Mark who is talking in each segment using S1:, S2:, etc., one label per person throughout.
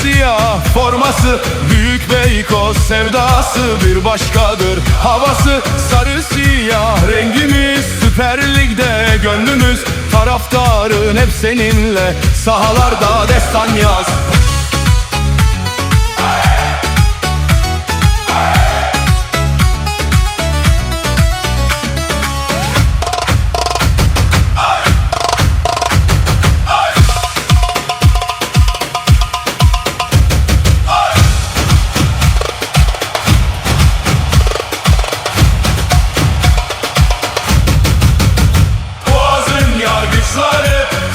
S1: siyah forması, Büyük Beykoz sevdası bir başkadır. Havası sarı siyah rengimiz, Süper Lig'de gönlümüz, taraftarın hep seninle, sahalarda destan yaz.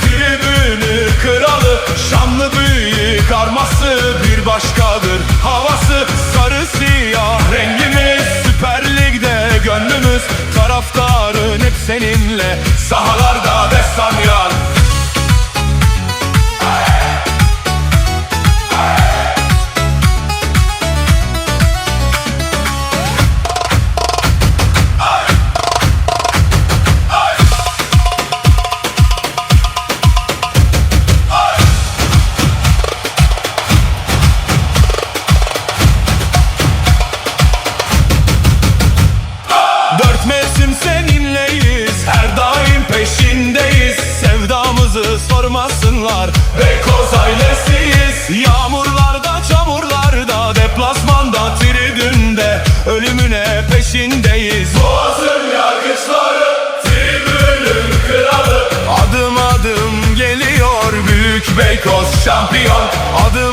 S1: Tribünü kralı, şanlı büyük arması bir başkadır. Havası sarı siyah rengimiz, Süper Lig'de gönlümüz, taraftarın hep seninle, sahalarda destan yaz. Dört mevsim seninleyiz, her daim peşindeyiz. Sevdamızı sormasınlar, Beykoz ailesiyiz. Yağmurlarda, çamurlarda, deplasmanda, tribünde, ölümüne peşindeyiz. Boğazın yargıçları, tribünün kralı. Adım adım geliyor Büyük Beykoz şampiyon. Adım